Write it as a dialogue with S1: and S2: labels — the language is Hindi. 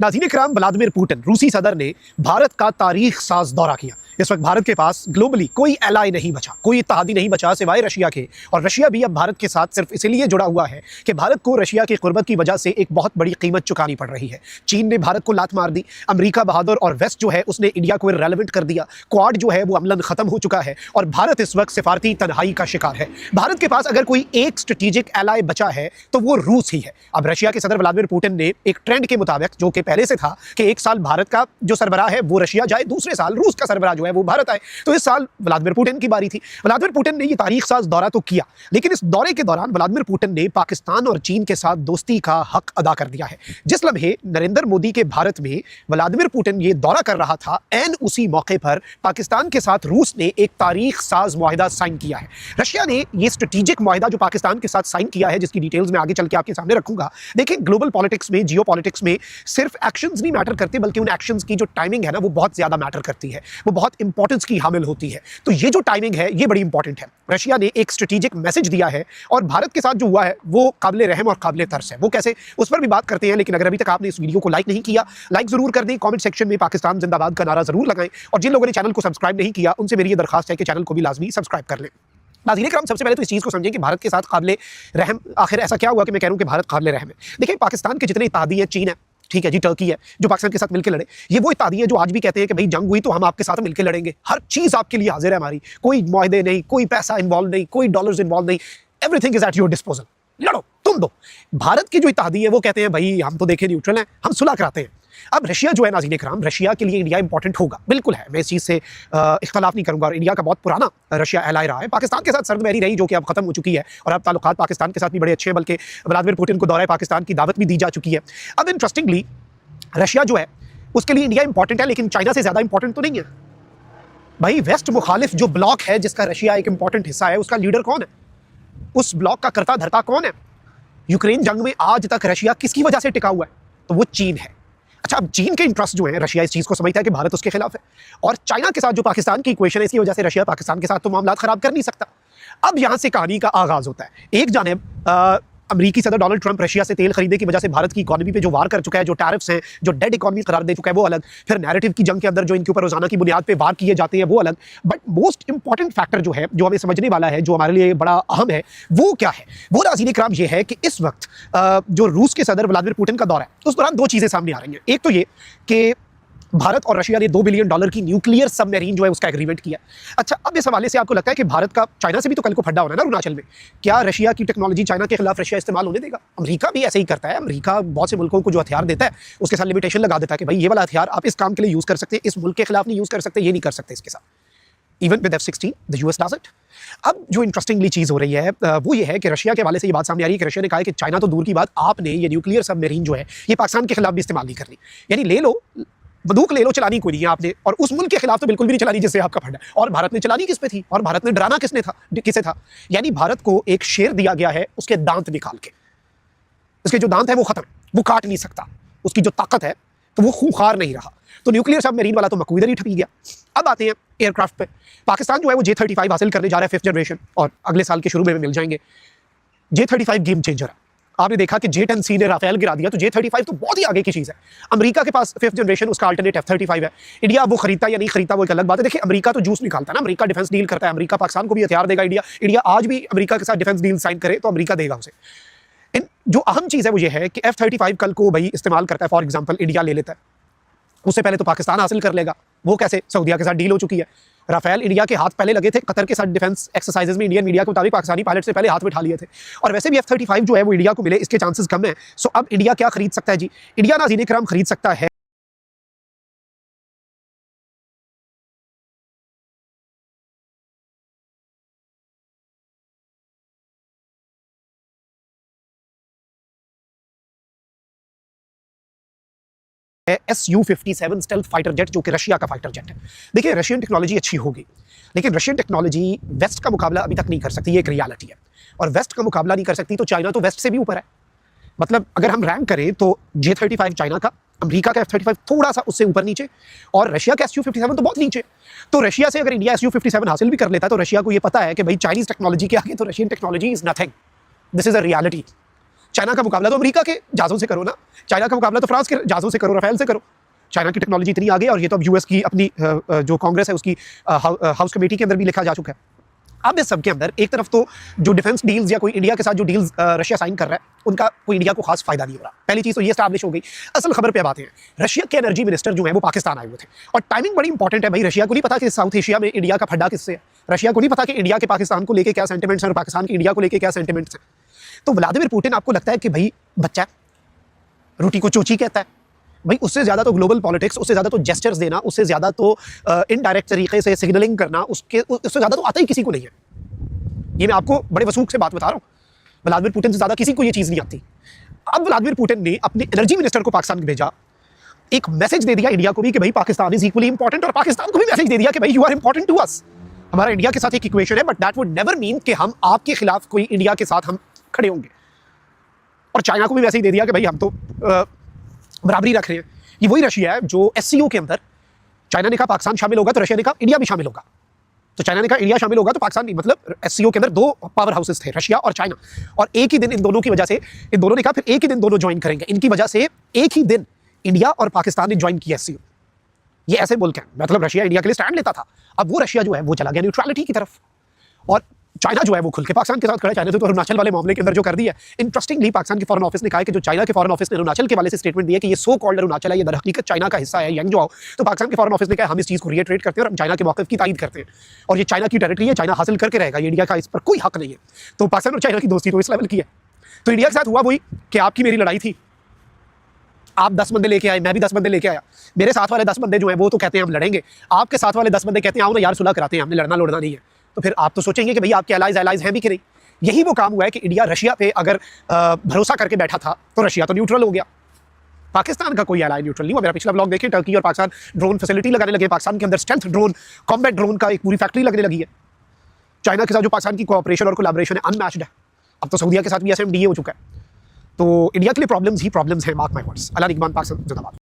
S1: नाज़रीन इकराम, व्लादिमीर पुतिन रूसी सदर ने भारत का तारीख साज दौरा किया। इस वक्त भारत के पास ग्लोबली कोई एलाई नहीं बचा, कोई इत्तेहादी नहीं बचा सिवाय रशिया के। और रशिया भी अब भारत के साथ सिर्फ इसलिए जुड़ा हुआ है कि भारत को रशिया की कुर्बत की वजह से एक बहुत बड़ी कीमत चुकानी पड़ रही है। चीन ने भारत को लात मार दी, अमेरिका बहादुर और वेस्ट जो है उसने इंडिया को इररेलेवेंट कर दिया, क्वाड जो है वो अमलन खत्म हो चुका है और भारत इस वक्त सिफारती तन्हाई का शिकार है। भारत के पास अगर कोई एक स्ट्रेटेजिक एलाई बचा है तो वो रूस ही है। अब रशिया के सदर व्लादिमीर पुतिन ने एक ट्रेंड के मुताबिक, जो कि पहले से था कि एक साल भारत का जो सरबराह है वो रशिया जाए, दूसरे साल रूस का सरबराह जो है वो भारत आए, तो इस साल व्लादिमीर पुतिन की बारी थी। व्लादिमीर पुतिन ने ये तारीख साज दौरा तो किया, लेकिन इस दौरे के दौरान व्लादिमीर पुतिन ने पाकिस्तान और चीन के साथ दोस्ती का हक अदा कर दिया है। जिस लम्हे नरेंद्र मोदी के भारत में व्लादिमीर पुतिन ये दौरा कर रहा था, एन उसी मौके पर पाकिस्तान के साथ रूस ने एक तारीख साज मुआहिदा साइन किया है। रशिया ने ये स्ट्रेटेजिक मुआहिदा जो पाकिस्तान के साथ साइन किया है, जिसकी डिटेल्स में आगे चल के आपके सामने रखूंगा। देखिए, ग्लोबल पॉलिटिक्स में, जियो पॉलिटिक्स में सिर्फ एक्शंस नहीं मैटर करते, बल्कि उन एक्शंस की जो टाइमिंग है ना, वो बहुत ज्यादा मैटर करती है, वो बहुत इंपॉर्टेंस की हामिल होती है। तो ये जो टाइमिंग है ये बड़ी इंपॉर्टेंट है। रशिया ने एक स्ट्रेटेजिक मैसेज दिया है और भारत के साथ जो हुआ है वो काबिल रहम और काबिल तरस है। वो कैसे, उस पर भी बात करते हैं, लेकिन अगर अभी तक आपने इस वीडियो को लाइक नहीं किया, लाइक जरूर कर दें, कमेंट सेक्शन में पाकिस्तान जिंदाबाद का नारा जरूर लगाएं, और जिन लोगों ने चैनल को सब्सक्राइब नहीं किया उनसे मेरी ये दरखास्त है कि चैनल को भी लाजमी सब्सक्राइब कर लें। नाज़रीन इकराम, सबसे पहले तो इस चीज़ को समझें कि भारत के साथ काबिल रहम, आखिर ऐसा क्या हुआ कि मैं कह रहा हूँ कि भारत काबिल रहम है। देखिए, पाकिस्तान के जितने इत्तेहादी हैं, चीन है, ठीक है जी, टर्की है, जो पाकिस्तान के साथ मिलकर लड़े, ये वो इत्तेहादी है जो आज भी कहते हैं कि भाई जंग हुई तो हम आपके साथ मिलकर लड़ेंगे, हर चीज़ आपके लिए हाजिर है हमारी, कोई मुआहदे नहीं, कोई पैसा इन्वॉल्व नहीं, कोई डॉलर्स इन्वॉल्व नहीं, everything is at your disposal, लड़ो तुम दो। भारत के जो इत्तेहादी है वो कहते हैं भाई हम तो देखे न्यूट्रल हैं, हम सुलह कराते हैं। अब रशिया जो है नाज़रीन इकराम, रशिया के लिए इंडिया इंपॉर्टेंट होगा, बिल्कुल है, मैं इस चीज़ से इख्तलाफ नहीं करूंगा। और इंडिया का बहुत पुराना रशिया एलाई रहा है, पाकिस्तान के साथ सर्दमैरी रही जो कि अब खत्म हो चुकी है, और अब ताल्लुकात पाकिस्तान के साथ भी बड़े अच्छे हैं, बल्कि व्लादिमीर पुतिन को दौरा पाकिस्तान की दावत भी दी जा चुकी है। अब इंटरेस्टिंगली रशिया जो है उसके लिए इंडिया इंपॉर्टेंट है, लेकिन चाइना से ज़्यादा इंपॉर्टेंट तो नहीं है भाई। वेस्ट मुखालिफ जो ब्लॉक है जिसका रशिया एक इंपॉर्टेंट हिस्सा है, उसका लीडर कौन है, उस ब्लॉक का करता धरता कौन है? यूक्रेन जंग में आज तक रशिया किसकी वजह से टिका हुआ है? तो वो चीन है। अच्छा, अब चीन के इंटरेस्ट जो है, रशिया इस चीज़ को समझता है कि भारत उसके खिलाफ है, और चाइना के साथ जो पाकिस्तान की इक्वेशन है, इसकी वजह से रशिया पाकिस्तान के साथ तो मामला खराब कर नहीं सकता। अब यहाँ से कहानी का आगाज होता है। एक जानिब अमेरिकी सदर डोनाल्ड ट्रंप रशिया से तेल खरीदने की वजह से भारत की इकोनॉमी पे जो वार कर चुका है, जो टैरिफ्स हैं, जो डेड इकोनॉमी करार दे चुका है, वो अलग। फिर नैरेटिव की जंग के अंदर जो इनके ऊपर रोजाना की बुनियाद पे वार किए जाते हैं, वो अलग। बट मोस्ट इंपॉर्टेंट फैक्टर जो है, जो हमें समझने वाला है, जो हमारे लिए बड़ा अहम है, वो क्या है? वो नाज़रीन इकराम ये है कि इस वक्त जो रूस के सदर व्लादिमीर पुतिन का दौरा है, उस दौरान दो चीज़ें सामने आ रही हैं। एक तो ये कि भारत और रशिया ने $2 बिलियन की न्यूक्लियर सबमरीन जो है उसका एग्रीमेंट किया। अच्छा, अब इस हवाले से आपको लगता है कि भारत का चाइना से भी तो कल को फड्डा होना है ना अरुणाचल में, क्या रशिया की टेक्नोलॉजी चाइना के खिलाफ रशिया इस्तेमाल होने देगा? अमेरिका भी ऐसे ही करता है। अमेरिका बहुत से मुल्कों को जो हथियार देता है उसके साथ लिमिटेशन लगा देता है कि भाई ये वाला हथियार आप इस काम के लिए यूज़ कर सकते हैं, इस मुल्क के खिलाफ नहीं यूज़ कर सकते, ये नहीं कर सकते इसके साथ। Even with F-16 the US does it. अब जो इंटरेस्टिंगली चीज़ हो रही है वो ये है कि रशिया के हवाले से ये बात सामने आ रही है कि रशिया ने कहा है कि चाइना तो दूर की बात, आपने ये न्यूक्लियर सबमरीन जो है ये पाकिस्तान के खिलाफ भी इस्तेमाल नहीं करनी। यानी ले लो, बंदूक ले लो, चलानी कोई नहीं है आपने, और उस मुल्क के खिलाफ तो बिल्कुल भी नहीं चलानी जिससे आपका फंडा। और भारत ने चलानी किस पे थी, और भारत ने डराना किसे था? यानी भारत को एक शेर दिया गया है, उसके दांत निकाल के, उसके जो दांत है वो खत्म, वो काट नहीं सकता, उसकी जो ताकत है तो वो खूंखार नहीं रहा। तो न्यूक्लियर सबमरीन वाला तो मकूदर ही ठपी गया। अब आते हैं एयरक्राफ्ट पे। पाकिस्तान जो है वो J-35 हासिल करने जा रहा है 5th जनरेशन, और अगले साल के शुरू में मिल जाएंगे। J-35 गेम चेंजर है। आपने देखा कि J-10C ने राफेल गिरा दिया, तो J-35 तो बहुत ही आगे की चीज़ है। अमेरिका के पास 5th जनरेशन, उसका अल्टरनेट F-35 है। इंडिया वो खरीदता या नहीं खरीदता वो एक अलग बात है। देखिए, अमेरिका तो जूस निकालता है ना, अमेरिका डिफेंस डील करता है, अमेरिका पाकिस्तान को भी हथियार देगा। इंडिया आज भी अमेरिका के साथ डिफेंस डील साइन करे तो अमेरिका देगा उसे। जो अहम चीज़ है वो ये है कि F-35 कल को भाई इस्तेमाल करता है, फॉर एग्जाम्पल इंडिया ले लेता है, उससे पहले तो पाकिस्तान हासिल कर लेगा। वो कैसे? सऊदीया के साथ डील हो चुकी है। राफेल इंडिया के हाथ पहले लगे थे, कतर के साथ डिफेंस एक्सरसाइजेज में इंडियन मीडिया के मुताबिक पाकिस्तानी पायलट से पहले हाथ में उठा लिए थे। और वैसे भी F-35 जो है वो इंडिया को मिले, इसके चांसेस कम है। सो अब इंडिया क्या खरीद सकता है जी? इंडिया नाज़रीन इकराम खरीद सकता है Su-57 स्टेल्थ फाइटर जेट, जो कि रशिया का फाइटर जेट है। देखिए, रशियन टेक्नोलॉजी अच्छी होगी, लेकिन रशियन टेक्नोलॉजी वेस्ट का मुकाबला अभी तक नहीं कर सकती, ये एक रियलिटी है। और वेस्ट का मुकाबला नहीं कर सकती तो चाइना तो वेस्ट से भी ऊपर है। मतलब अगर हम रैंक करें तो J-35 चाइना का, अमेरिका का F-35 थोड़ा सा उससे ऊपर नीचे, और रशिया का Su-57 तो बहुत नीचे। तो रशिया से अगर इंडिया Su-57 हासिल भी कर लेता है तो रशिया को ये पता है कि भाई चाइनीज टेक्नोलॉजी के आगे तो Russian technology is nothing. This is a reality. China का मुकाबला तो अमेरिका के जहाज़ों से करो ना, चाइना का मुकाबला तो फ्रांस के जहाज़ों से करो, राफेल से करो। चाइना की टेक्नोलॉजी इतनी आगे और ये तो अब यूएस की अपनी जो कांग्रेस है उसकी हाउस कमेटी के अंदर भी लिखा जा चुका है। अब इस सब के अंदर एक तरफ तो जो डिफेंस डील्स या कोई इंडिया के साथ जो डील्स रशिया साइन कर रहा है उनका कोई इंडिया को खास फायदा नहीं हो रहा। पहली चीज तो ये स्टैब्लिश हो गई। असल खबर पे अब आते हैं। रशिया के एनर्जी मिनिस्टर जो है वो पाकिस्तान आए हुए थे और टाइमिंग बड़ी इंपॉर्टेंट है भाई। रशिया को नहीं पता कि साउथ एशिया में इंडिया का फड्डा किससे है, रशिया को नहीं पता कि इंडिया के पाकिस्तान को लेकर क्या सेंटिमेंट्स हैं और पाकिस्तान के इंडिया को लेकर क्या सेंटिमेंट्स हैं। तो व्लादिमीर पुतिन आपको लगता है कि भाई बच्चा रोटी को चोची कहता है भाई, उससे ज़्यादा तो ग्लोबल पॉलिटिक्स, उससे ज़्यादा तो जेस्चर्स देना, उससे ज़्यादा तो इनडायरेक्ट तरीके से सिग्नलिंग करना, उससे ज़्यादा तो आता ही किसी को नहीं है। ये मैं आपको बड़े वसूख से बात बता रहा हूँ। व्लादिमीर पुतिन से ज़्यादा किसी को ये चीज़ नहीं आती। अब व्लादिमीर पुतिन ने अपने एनर्जी मिनिस्टर को पाकिस्तान भेजा, एक मैसेज दे दिया इंडिया को भी कि भाई पाकिस्तान इज इक्वली इंपॉर्टेंट, और पाकिस्तान को भी मैसेज दे दिया कि भाई you are important to us. हमारा इंडिया के साथ एक इक्वेशन है, but that would never mean कि हम आपके खिलाफ कोई इंडिया के साथ हम खड़े होंगे। और चाइना को भी मैसेज दे दिया कि भाई हम तो बराबरी रख रहे हैं। ये वही रशिया है जो एससीओ के अंदर चाइना ने कहा पाकिस्तान शामिल होगा तो रशिया ने कहा इंडिया भी शामिल होगा, तो चाइना ने कहा इंडिया शामिल होगा तो पाकिस्तान नहीं। मतलब एससीओ के अंदर दो पावर हाउसेस थे, रशिया और चाइना, और एक ही दिन इन दोनों की वजह से इन दोनों ने कहा फिर एक ही दिन दोनों ज्वाइन करेंगे। इनकी वजह से एक ही दिन इंडिया और पाकिस्तान ने ज्वाइन किया एससीओ। ये ऐसे मुल्क हैं, मतलब रशिया इंडिया के लिए स्टैंड लेता था, अब वो रशिया जो है वो चला गया न्यूट्रलिटी की तरफ, और चाइना जो है वो खुल के पाकिस्तान के साथ खड़ा है। चाइना ने तो अरुणाचल वाले मामले के अंदर जो कर दिया है। इंटरेस्टिंगली पाकिस्तान के फॉरेन ऑफिस ने कहा है कि जो चाइना के फॉरेन ऑफिस ने अरुणाचल के वाले से स्टेटमेंट दिया कि ये सो कॉल्ड अरुणाचल है, ये दरहकीकत चाइना का हिस्सा है, यंग जो, तो पाकिस्तान के फॉरेन ऑफिस ने कहा हम इस चीज़ को रिएटरेट करते हैं और हम चाइना के मौक़िफ़ की तायद करते हैं, और ये चाइना की टेरिटरी है, चाइना हासिल करके रहेगा, ये इंडिया का इस पर कोई हक नहीं है। तो पाकिस्तान और चाइना की दोस्ती तो इस लेवल की है। तो इंडिया के साथ हुआ वही कि आपकी मेरी लड़ाई थी, आप 10 बंदे लेके आए, मैं भी 10 बंदे लेके आया, मेरे साथ वाले 10 बंदे जो है वो तो कहते हैं हम लड़ेंगे, आपके साथ वाले 10 बंदे कहते हैं आओ ना यार सुलह कराते हैं, हमने लड़ना लड़ना नहीं है। तो फिर आप तो सोचेंगे कि भाई आपके एलाइज हैं भी कि नहीं। यही वो काम हुआ है कि इंडिया रशिया पे अगर भरोसा करके बैठा था तो रशिया तो न्यूट्रल हो गया, पाकिस्तान का कोई एलाई न्यूट्रल नहीं हुआ। मेरा पिछला ब्लॉग देखिए, टर्की और पाकिस्तान ड्रोन फैसिलिटी लगाने लगे, पाकिस्तान के अंदर स्टेल्थ ड्रोन, कॉम्बैट ड्रोन का एक पूरी फैक्ट्री लगने लगी है। चाइना के साथ जो पाकिस्तान की कोऑपरेशन और कोलैबोरेशन है अनमैच्ड है। अब तो सऊदीया के साथ भी SMDA हो चुका है। तो इंडिया के लिए प्रॉब्लम्स ही प्रॉब्लम्स हैं, मार्क माय वर्ड्स। अल्लाह निगहबान, पाकिस्तान जिंदाबाद।